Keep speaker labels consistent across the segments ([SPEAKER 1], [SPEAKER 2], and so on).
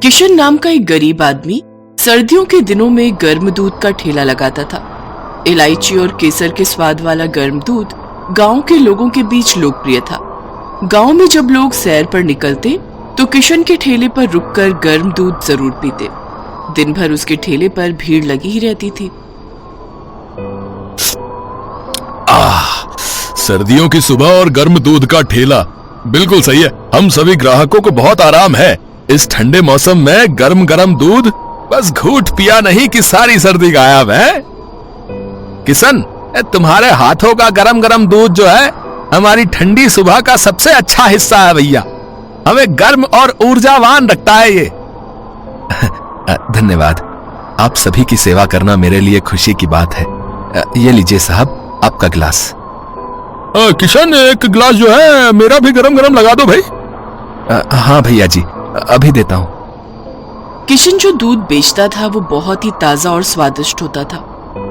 [SPEAKER 1] किशन नाम का एक गरीब आदमी सर्दियों के दिनों में गर्म दूध का ठेला लगाता था। इलायची और केसर के स्वाद वाला गर्म दूध गांव के लोगों के बीच लोकप्रिय था। गांव में जब लोग सैर पर निकलते तो किशन के ठेले पर रुककर गर्म दूध जरूर पीते। दिन भर उसके ठेले पर भीड़ लगी ही रहती थी।
[SPEAKER 2] सर्दियों की सुबह और गर्म दूध का ठेला, बिल्कुल सही है। हम सभी ग्राहकों को बहुत आराम है। इस ठंडे मौसम में गर्म गर्म दूध, बस घूंट पिया नहीं कि सारी सर्दी गायब है। किशन, तुम्हारे हाथों का गरम गरम दूध जो है हमारी ठंडी सुबह का सबसे अच्छा हिस्सा है भैया। हमें गर्म और ऊर्जावान रखता है ये। धन्यवाद। आप सभी की सेवा करना मेरे लिए खुशी की बात है। ये लीजिए साहब, आपका गिलास। किशन, एक गिलास जो है मेरा भी गरम गरम लगा दो भाई। हाँ भैया जी, अभी देता हूँ।
[SPEAKER 1] किशन जो दूध बेचता था वो बहुत ही ताजा और स्वादिष्ट होता था।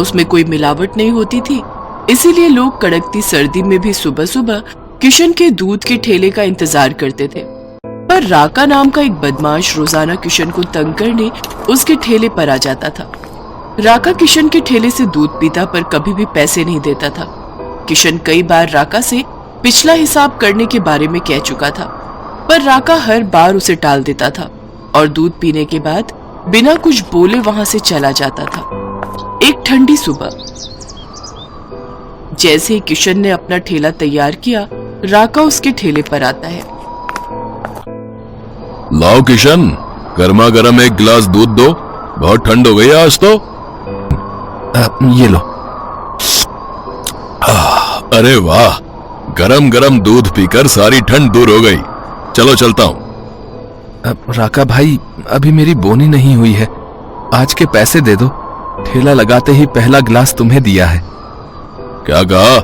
[SPEAKER 1] उसमें कोई मिलावट नहीं होती थी, इसीलिए लोग कड़कती सर्दी में भी सुबह सुबह किशन के दूध के ठेले का इंतजार करते थे। पर राका नाम का एक बदमाश रोजाना किशन को तंग करने उसके ठेले पर आ जाता था। राका किशन के ठेले से दूध पीता पर कभी भी पैसे नहीं देता था। किशन कई बार राका से पिछला हिसाब करने के बारे में कह चुका था, पर राका हर बार उसे टाल देता था और दूध पीने के बाद बिना कुछ बोले वहां से चला जाता था। एक ठंडी सुबह जैसे ही किशन ने अपना ठेला तैयार किया, राका उसके ठेले पर आता है।
[SPEAKER 2] लाओ किशन, गर्मा गर्म एक गिलास दूध दो, बहुत ठंड हो गई आज तो। ये लो। अरे वाह, गरम गरम दूध पीकर सारी ठंड दूर हो गई। चलो चलता हूं। राका भाई, अभी मेरी बोनी नहीं हुई है, आज के पैसे दे दो। ठेला लगाते ही पहला गिलास तुम्हें दिया है। क्या कहा?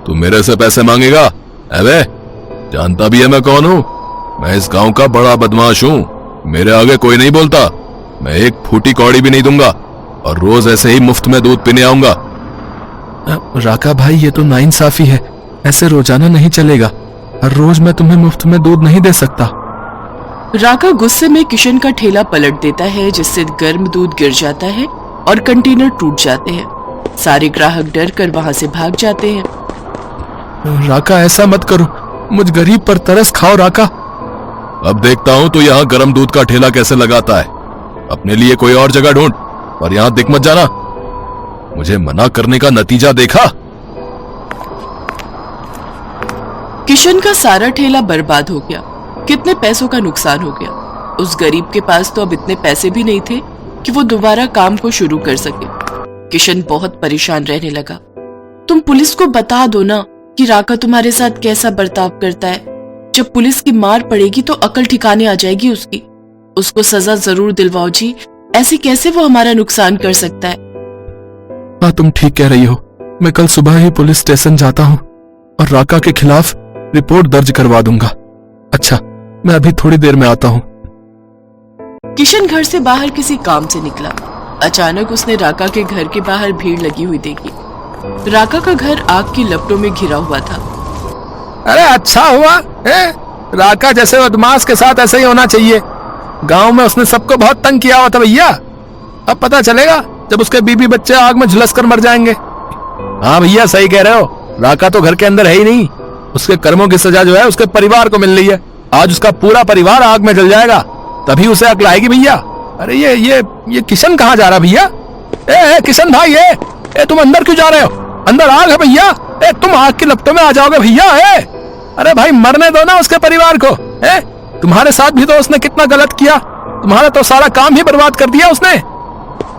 [SPEAKER 2] तू मेरे से पैसे मांगेगा? अबे, जानता भी है मैं कौन हूं। मैं इस गांव का बड़ा बदमाश हूं। मेरे आगे कोई नहीं बोलता। मैं एक फूटी कौड़ी भी नहीं दूंगा और रोज ऐसे ही मुफ्त में दूध पीने आऊंगा। राका भाई, ये तो नाइंसाफी है। ऐसे रोजाना नहीं चलेगा। हर रोज मैं तुम्हें मुफ्त में दूध नहीं दे सकता।
[SPEAKER 1] राका गुस्से में किशन का ठेला पलट देता है, जिससे गर्म दूध गिर जाता है और कंटेनर टूट जाते हैं। सारे ग्राहक डर कर वहां से भाग जाते हैं।
[SPEAKER 2] राका, ऐसा मत करो, मुझ गरीब पर तरस खाओ राका। अब देखता हूं तो यहाँ गर्म दूध का ठेला कैसे लगाता है। अपने लिए कोई और जगह ढूंढ, और यहाँ दिख मत जाना। मुझे मना करने का नतीजा देखा।
[SPEAKER 1] किशन का सारा ठेला बर्बाद हो गया। कितने पैसों का नुकसान हो गया। उस गरीब के पास तो अब इतने पैसे भी नहीं थे कि वो दोबारा काम को शुरू कर सके। किशन बहुत परेशान रहने लगा। तुम पुलिस को बता दो ना कि राका तुम्हारे साथ कैसा बर्ताव करता है। जब पुलिस की मार पड़ेगी तो अकल ठिकाने आ जाएगी उसकी। उसको सजा जरूर दिलवाओ जी। ऐसे कैसे वो हमारा नुकसान कर सकता है?
[SPEAKER 2] हाँ, तुम ठीक कह रही हो। मैं कल सुबह ही पुलिस स्टेशन जाता हूँ और राका के खिलाफ रिपोर्ट दर्ज करवा दूंगा। अच्छा, मैं अभी थोड़ी देर में आता हूँ।
[SPEAKER 1] किशन घर से बाहर किसी काम से निकला। अचानक उसने राका के घर के बाहर भीड़ लगी हुई देखी। राका का घर आग की लपटों में घिरा हुआ था।
[SPEAKER 2] अरे अच्छा हुआ है, राका जैसे बदमाश के साथ ऐसे ही होना चाहिए। गांव में उसने सबको बहुत तंग किया हुआ था भैया। अब पता चलेगा जब उसके बीबी बच्चे आग में झुलस कर मर जाएंगे। हाँ भैया, सही कह रहे हो। राका तो घर के अंदर है ही नहीं। उसके कर्मों की सजा जो है उसके परिवार को मिल रही है। आज उसका पूरा परिवार आग में जल जाएगा, तभी उसे अक्ल आएगी भैया। अरे ये किशन कहाँ जा रहा भैया? ए किशन भाई, ए तुम अंदर क्यों जा रहे हो? अंदर आग है भैया। ए तुम आग की लपटों में आ जाओगे भैया। अरे भाई, मरने दो ना उसके परिवार को। तुम्हारे साथ भी तो उसने कितना गलत किया। तुम्हारा तो सारा काम ही बर्बाद कर दिया उसने।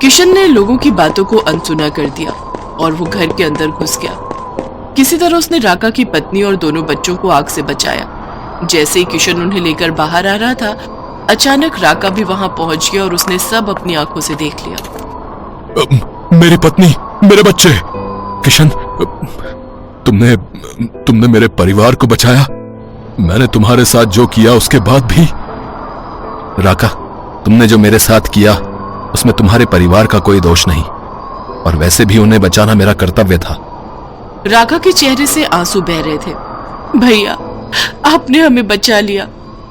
[SPEAKER 1] किशन ने लोगों की बातों को अनसुना कर दिया और वो घर के अंदर घुस गया। किसी तरह उसने राका की पत्नी और दोनों बच्चों को आग से बचाया। जैसे ही किशन उन्हें लेकर बाहर आ रहा था, अचानक राका भी वहां पहुंच गया और उसने सब अपनी आंखों से देख लिया।
[SPEAKER 2] मेरी पत्नी, मेरे बच्चे। किशन, तुमने मेरे परिवार को बचाया। मैंने तुम्हारे साथ जो किया उसके बाद भी। राका, तुमने जो मेरे साथ किया उसमें तुम्हारे परिवार का कोई दोष नहीं, और वैसे भी उन्हें बचाना मेरा कर्तव्य था।
[SPEAKER 1] राका के चेहरे से आंसू बह रहे थे। भैया, आपने हमें बचा लिया।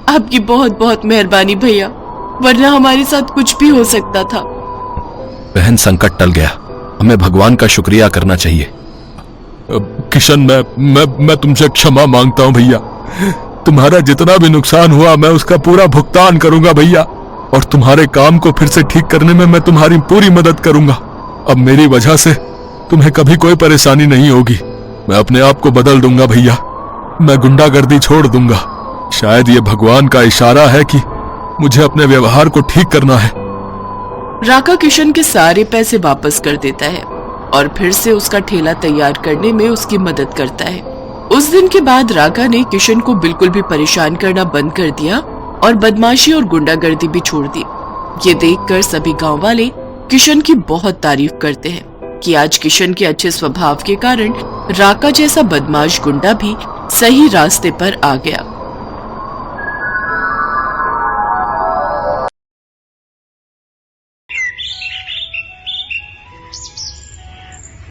[SPEAKER 1] आपकी बहुत बहुत मेहरबानी भैया। वरना हमारे साथ कुछ भी हो सकता था।
[SPEAKER 2] बहन, संकट टल गया, हमें भगवान का शुक्रिया करना चाहिए। किशन, मैं तुमसे क्षमा मांगता हूँ भैया। तुम्हारा जितना भी नुकसान हुआ मैं उसका पूरा भुगतान करूंगा भैया, और तुम्हारे काम को फिर से ठीक करने में मैं तुम्हारी पूरी मदद करूंगा। अब मेरी वजह से तुम्हें कभी कोई परेशानी नहीं होगी। मैं अपने आप को बदल दूंगा भैया, मैं गुंडागर्दी छोड़ दूंगा। शायद ये भगवान का इशारा है कि मुझे अपने व्यवहार को ठीक करना है।
[SPEAKER 1] राका किशन के सारे पैसे वापस कर देता है और फिर से उसका ठेला तैयार करने में उसकी मदद करता है। उस दिन के बाद राका ने किशन को बिल्कुल भी परेशान करना बंद कर दिया और बदमाशी और गुंडागर्दी भी छोड़ दी। ये देखकर सभी गांव वाले किशन की बहुत तारीफ करते हैं कि आज किशन के अच्छे स्वभाव के कारण राका जैसा बदमाश गुंडा भी सही रास्ते पर आ गया।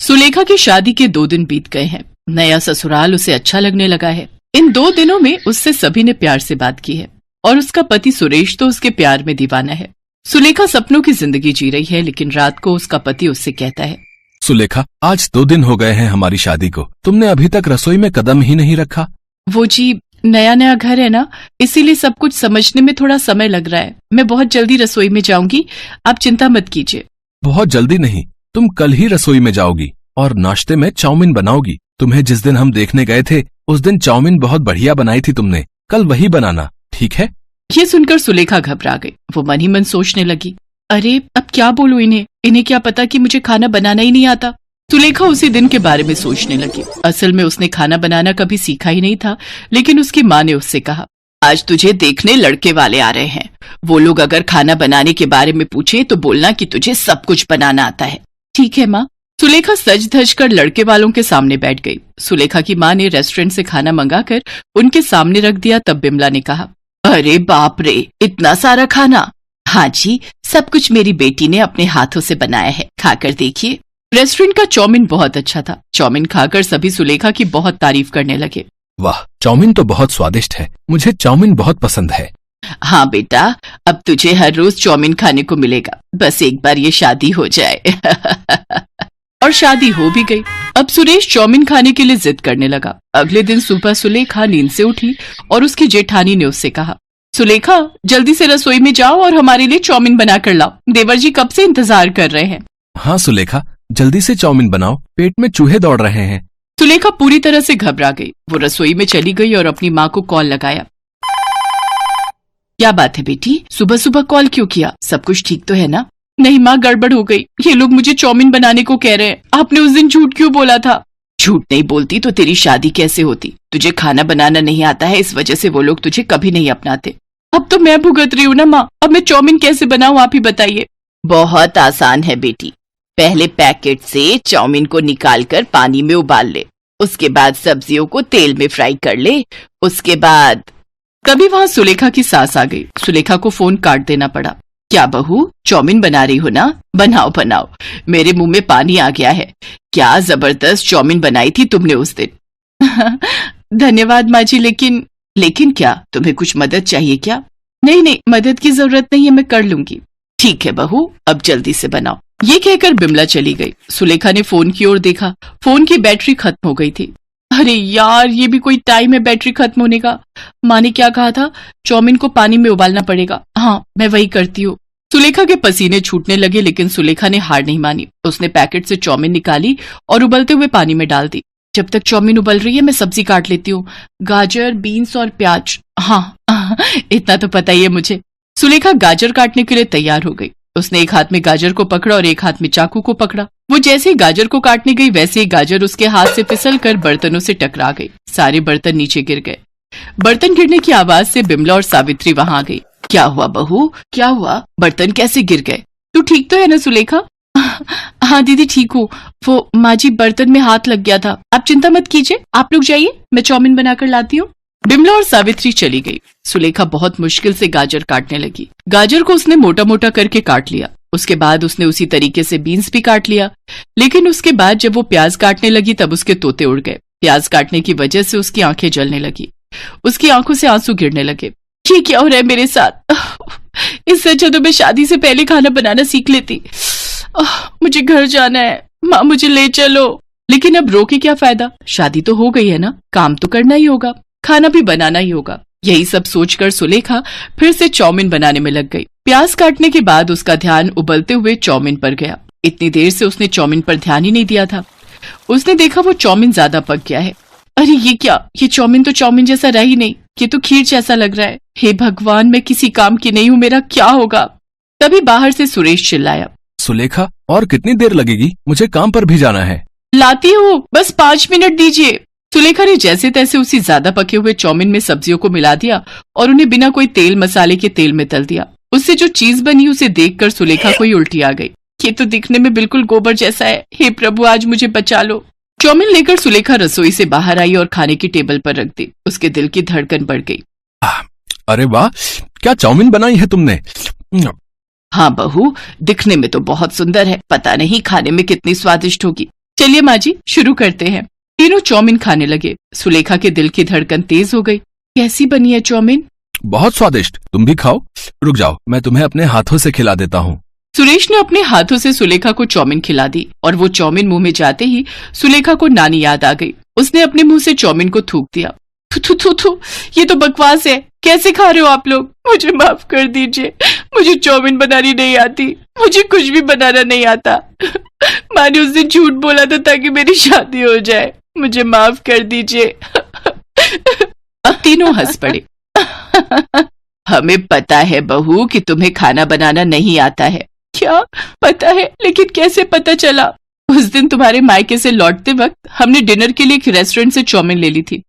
[SPEAKER 1] सुलेखा की शादी के 2 दिन बीत गए हैं। नया ससुराल उसे अच्छा लगने लगा है। इन 2 दिनों में उससे सभी ने प्यार से बात की है और उसका पति सुरेश तो उसके प्यार में दीवाना है। सुलेखा सपनों की जिंदगी जी रही है, लेकिन रात को उसका पति उससे कहता है,
[SPEAKER 2] सुलेखा, आज 2 दिन हो गए हैं हमारी शादी को, तुमने अभी तक रसोई में कदम ही नहीं रखा।
[SPEAKER 1] वो जी, नया नया घर है ना, इसीलिए सब कुछ समझने में थोड़ा समय लग रहा है। मैं बहुत जल्दी रसोई में जाऊंगी, आप चिंता मत कीजिए।
[SPEAKER 2] बहुत जल्दी नहीं, तुम कल ही रसोई में जाओगी और नाश्ते में चाउमीन बनाओगी। तुम्हें जिस दिन हम देखने गए थे उस दिन चाउमीन बहुत बढ़िया बनाई थी तुमने, कल वही बनाना, ठीक है?
[SPEAKER 1] ये सुनकर सुलेखा घबरा गई। वो मन ही मन सोचने लगी, अरे अब क्या बोलूं इन्हें क्या पता कि मुझे खाना बनाना ही नहीं आता। सुलेखा उसी दिन के बारे में सोचने लगी। असल में उसने खाना बनाना कभी सीखा ही नहीं था, लेकिन उसकी माँ ने उससे कहा, आज तुझे देखने लड़के वाले आ रहे हैं। वो लोग अगर खाना बनाने के बारे में पूछे तो बोलना कि तुझे सब कुछ बनाना आता है। ठीक है माँ। सुलेखा सज धज कर लड़के वालों के सामने बैठ गई। सुलेखा की माँ ने रेस्टोरेंट से खाना मंगाकर उनके सामने रख दिया। तब बिमला ने कहा, अरे बाप रे, इतना सारा खाना। हाँ जी, सब कुछ मेरी बेटी ने अपने हाथों से बनाया है, खाकर देखिए। रेस्टोरेंट का चाउमीन बहुत अच्छा था। चाउमीन खाकर सभी सुलेखा की बहुत तारीफ करने लगे।
[SPEAKER 2] वाह, चाउमीन तो बहुत स्वादिष्ट है, मुझे चाउमीन बहुत पसंद है।
[SPEAKER 1] हाँ बेटा, अब तुझे हर रोज चाउमीन खाने को मिलेगा, बस एक बार ये शादी हो जाए। और शादी हो भी गई। अब सुरेश चाउमीन खाने के लिए जिद करने लगा। अगले दिन सुबह सुलेखा नींद से उठी और उसकी जेठानी ने उससे कहा, सुलेखा, जल्दी से रसोई में जाओ और हमारे लिए चाउमीन बना कर लाओ। देवर जी कब से इंतजार कर रहे हैं।
[SPEAKER 2] हाँ सुलेखा, जल्दी से चाउमीन बनाओ, पेट में चूहे दौड़ रहे हैं।
[SPEAKER 1] सुलेखा पूरी तरह से घबरा गई। वो रसोई में चली गई और अपनी माँ को कॉल लगाया। क्या बात है बेटी, सुबह सुबह कॉल क्यों किया? सब कुछ ठीक तो है ना? नहीं माँ, गड़बड़ हो गई। ये लोग मुझे चाउमीन बनाने को कह रहे हैं। आपने उस दिन झूठ क्यों बोला था? झूठ नहीं बोलती तो तेरी शादी कैसे होती? तुझे खाना बनाना नहीं आता है, इस वजह से वो लोग तुझे कभी नहीं अपनाते। अब तो मैं भुगत रही हूँ ना माँ, अब मैं चाउमीन कैसे बनाऊँ, आप ही बताइए। बहुत आसान है बेटी, पहले पैकेट से चाउमीन को निकाल कर पानी में उबाल ले, उसके बाद सब्जियों को तेल में फ्राई कर ले, उसके बाद। कभी वहाँ सुलेखा की सास आ गई। सुलेखा को फोन काट देना पड़ा। क्या बहू, चाउमीन बना रही हो ना? बनाओ बनाओ, मेरे मुंह में पानी आ गया है। क्या जबरदस्त चाउमीन बनाई थी तुमने उस दिन। धन्यवाद माँ जी, लेकिन क्या तुम्हें कुछ मदद चाहिए क्या? नहीं नहीं, मदद की जरूरत नहीं है, मैं कर लूंगी। ठीक है बहू, अब जल्दी से बनाओ। ये कहकर बिमला चली गई। सुलेखा ने फोन की ओर देखा, फोन की बैटरी खत्म हो गई थी। अरे यार, ये भी कोई टाइम है बैटरी खत्म होने का। माँ ने क्या कहा था? चाउमीन को पानी में उबालना पड़ेगा। हाँ, मैं वही करती हूँ। सुलेखा के पसीने छूटने लगे, लेकिन सुलेखा ने हार नहीं मानी। उसने पैकेट से चाउमीन निकाली और उबलते हुए पानी में डाल दी। जब तक चाउमीन उबल रही है मैं सब्जी काट लेती हूँ, गाजर, बीन्स और प्याज। हाँ, इतना तो पता ही है मुझे। सुलेखा गाजर काटने के लिए तैयार हो गई। उसने एक हाथ में गाजर को पकड़ा और एक हाथ में चाकू को पकड़ा। वो जैसे ही गाजर को काटने गई, वैसे ही गाजर उसके हाथ से फिसल कर बर्तनों से टकरा गई। सारे बर्तन नीचे गिर गए। बर्तन गिरने की आवाज से बिमला और सावित्री वहां आ गई। क्या हुआ बहू, क्या हुआ? बर्तन कैसे गिर गए? तू ठीक तो है ना सुलेखा? हाँ दीदी, ठीक हूँ। वो माँ जी, बर्तन में हाथ लग गया था। आप चिंता मत कीजिए, आप लोग जाइए, मैं चाउमीन बनाकर लाती हूँ। बिमला और सावित्री चली गई। सुलेखा बहुत मुश्किल से गाजर काटने लगी। गाजर को उसने मोटा मोटा करके काट लिया। उसके बाद उसने उसी तरीके से बीन्स भी काट लिया। लेकिन उसके बाद जब वो प्याज काटने लगी तब उसके तोते उड़ गए। प्याज काटने की वजह से उसकी आंखें जलने लगी। उसकी आंखों से आंसू गिरने लगे। ये क्या हो रहा है मेरे साथ? इससे अच्छा तो मैं शादी से पहले खाना बनाना सीख लेती। मुझे घर जाना है, माँ मुझे ले चलो। लेकिन अब रो के क्या फायदा, शादी तो हो गई है ना, काम तो करना ही होगा, खाना भी बनाना ही होगा। यही सब सोचकर सुलेखा फिर से चाउमीन बनाने में लग गई। प्याज काटने के बाद उसका ध्यान उबलते हुए चाउमीन पर गया। इतनी देर से उसने चाउमीन पर ध्यान ही नहीं दिया था। उसने देखा वो चाउमीन ज्यादा पक गया है। अरे ये क्या, ये चाउमीन तो चाउमीन जैसा रह ही नहीं, ये तो खीर जैसा लग रहा है। हे भगवान, मैं किसी काम की नहीं हूँ, मेरा क्या होगा। तभी बाहर से सुरेश चिल्लाया,
[SPEAKER 2] सुलेखा और कितनी देर लगेगी, मुझे काम पर भी जाना है।
[SPEAKER 1] लाती हूँ, बस 5 मिनट दीजिए। सुलेखा ने जैसे तैसे उसी ज्यादा पके हुए चाउमीन में सब्जियों को मिला दिया और उन्हें बिना कोई तेल मसाले के तेल में तल दिया। उससे जो चीज बनी उसे देखकर सुलेखा को ही उल्टी आ गई। ये तो दिखने में बिल्कुल गोबर जैसा है, हे प्रभु आज मुझे बचा लो। चाउमीन लेकर सुलेखा रसोई से बाहर आई और खाने की टेबल पर रख दी। उसके दिल की धड़कन बढ़ गई।
[SPEAKER 2] अरे वाह, क्या चाउमीन बनाई है तुमने।
[SPEAKER 1] हाँ बहू, दिखने में तो बहुत सुंदर है, पता नहीं खाने में कितनी स्वादिष्ट होगी। चलिए माँ जी, शुरू करते हैं। तीनों चाउमीन खाने लगे। सुलेखा के दिल की धड़कन तेज हो गई। कैसी बनी है चाउमीन?
[SPEAKER 2] बहुत स्वादिष्ट, तुम भी खाओ। रुक जाओ, मैं तुम्हें अपने हाथों से खिला देता हूँ।
[SPEAKER 1] सुरेश ने अपने हाथों से सुलेखा को चाउमीन खिला दी और वो चाउमीन मुंह में जाते ही सुलेखा को नानी याद आ गई। उसने अपने मुंह से चाउमीन को थूक दिया। थू थू थू थू, ये तो बकवास है, कैसे खा रहे हो आप लोग, मुझे माफ कर दीजिए, मुझे चाउमीन बनानी नहीं आती, मुझे कुछ भी बनाना नहीं आता। माँ ने उस दिन झूठ बोला था ताकि मेरी शादी हो जाए, मुझे माफ कर दीजिए। अब तीनों हंस पड़े। हमें पता है बहू कि तुम्हें खाना बनाना नहीं आता है। क्या पता है, लेकिन कैसे पता चला? उस दिन तुम्हारे मायके से लौटते वक्त हमने डिनर के लिए एक रेस्टोरेंट से चाउमीन ले ली थी।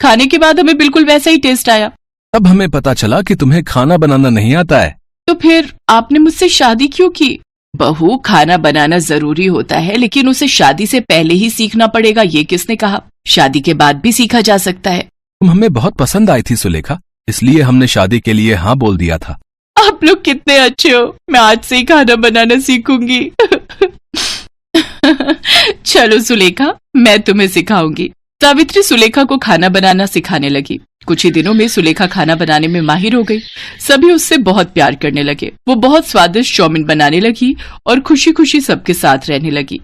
[SPEAKER 1] खाने के बाद हमें बिल्कुल वैसा ही टेस्ट आया।
[SPEAKER 2] तब हमें पता चला कि तुम्हें खाना बनाना नहीं आता है।
[SPEAKER 1] तो फिर आपने मुझसे शादी क्यों की? बहू, खाना बनाना जरूरी होता है, लेकिन उसे शादी से पहले ही सीखना पड़ेगा, ये किसने कहा? शादी के बाद भी सीखा जा सकता है।
[SPEAKER 2] तुम हमें बहुत पसंद आई थी सुलेखा, इसलिए हमने शादी के लिए हाँ बोल दिया था।
[SPEAKER 1] आप लोग कितने अच्छे हो, मैं आज से ही खाना बनाना सीखूंगी। चलो सुलेखा, मैं तुम्हें सिखाऊंगी। सावित्री सुलेखा को खाना बनाना सिखाने लगी। कुछ ही दिनों में सुलेखा खाना बनाने में माहिर हो गई। सभी उससे बहुत प्यार करने लगे। वो बहुत स्वादिष्ट चाउमीन बनाने लगी और खुशी खुशी सबके साथ रहने लगी।